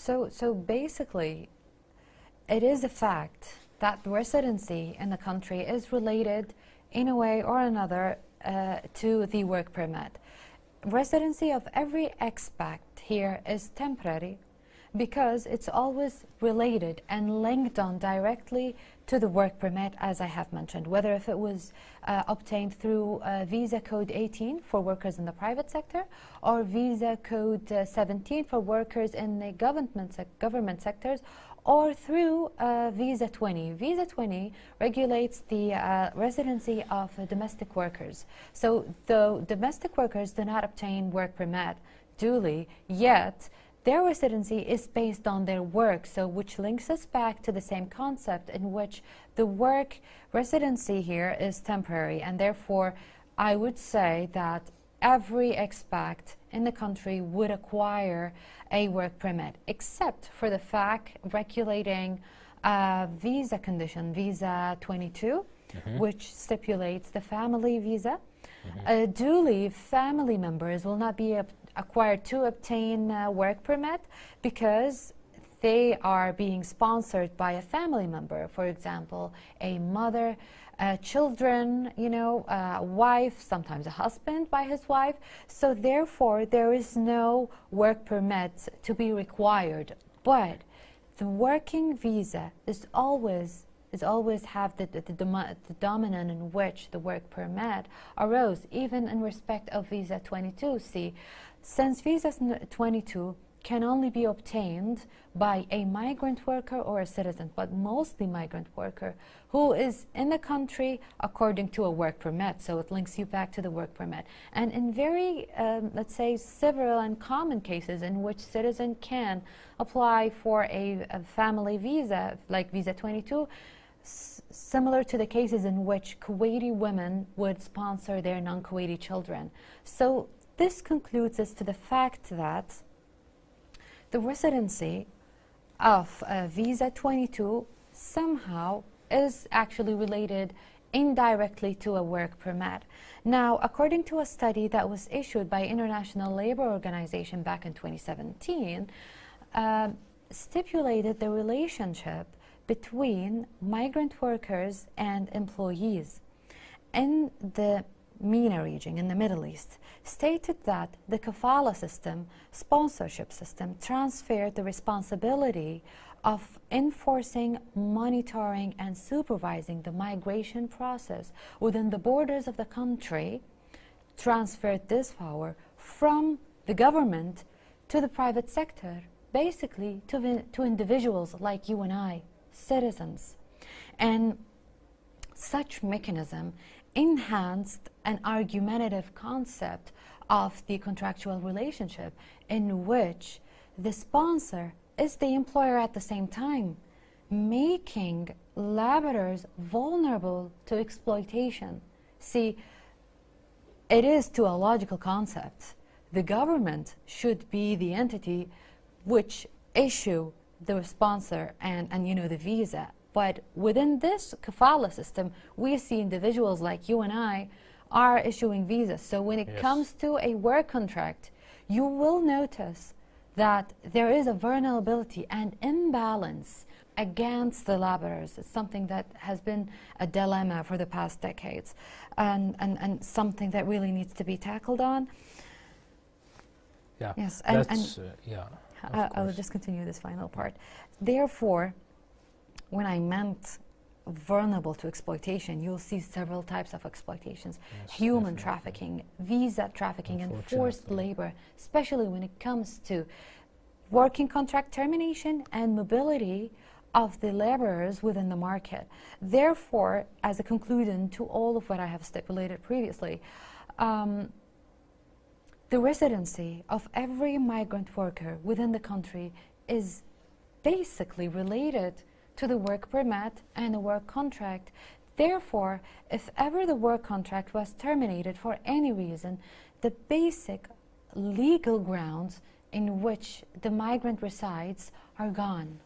So basically, it is a fact that residency in the country is related in a way or another to the work permit. Residency of every expat here is temporary because it's always related and linked on directly to the work permit, as I have mentioned, whether if it was obtained through Visa Code 18 for workers in the private sector or Visa Code 17 for workers in the government sectors, or through Visa 20. Visa 20 regulates the residency of domestic workers. So the domestic workers do not obtain work permit duly, yet their residency is based on their work, so which links us back to the same concept in which the work residency here is temporary, and therefore I would say that every expat in the country would acquire a work permit, except for the fact regulating visa condition, Visa 22, which stipulates the family visa. Duly, family members will not be acquired to obtain work permit because they are being sponsored by a family member, for example, a mother, children, a wife, sometimes a husband by his wife. So therefore, there is no work permit to be required. But the working visa is always have the dominant in which the work permit arose, even in respect of Visa 22. See, since Visa 22 can only be obtained by a migrant worker or a citizen, but mostly migrant worker who is in the country according to a work permit. So it links you back to the work permit. And in very, let's say, several and common cases in which citizen can apply for a family visa, like Visa 22, similar to the cases in which Kuwaiti women would sponsor their non-Kuwaiti children. So this concludes us to the fact that the residency of Visa 22 somehow is actually related indirectly to a work permit. Now, according to a study that was issued by International Labour Organization back in 2017, stipulated the relationship between migrant workers and employees in the MENA region, in the Middle East, stated that the Kafala system, sponsorship system, transferred the responsibility of enforcing, monitoring, and supervising the migration process within the borders of the country, transferred this power from the government to the private sector, basically to individuals like you and I, citizens. And such mechanism enhanced an argumentative concept of the contractual relationship in which the sponsor is the employer at the same time, making laborers vulnerable to exploitation. See, it is to a logical concept. The government should be the entity which issue the sponsor and the visa. But within this kafala system, we see individuals like you and I are issuing visas. So when it comes to a work contract, you will notice that there is a vulnerability and imbalance against the laborers. It's something that has been a dilemma for the past decades, and something that really needs to be tackled on. Yeah. Yes, I will just continue this final part. Therefore, when I meant vulnerable to exploitation, you'll see several types of exploitations. Yes, human definitely. Trafficking, visa trafficking, and forced labor, especially when it comes to working contract termination and mobility of the laborers within the market. Therefore, as a conclusion to all of what I have stipulated previously, the residency of every migrant worker within the country is basically related to the work permit and the work contract. Therefore, if ever the work contract was terminated for any reason, the basic legal grounds in which the migrant resides are gone.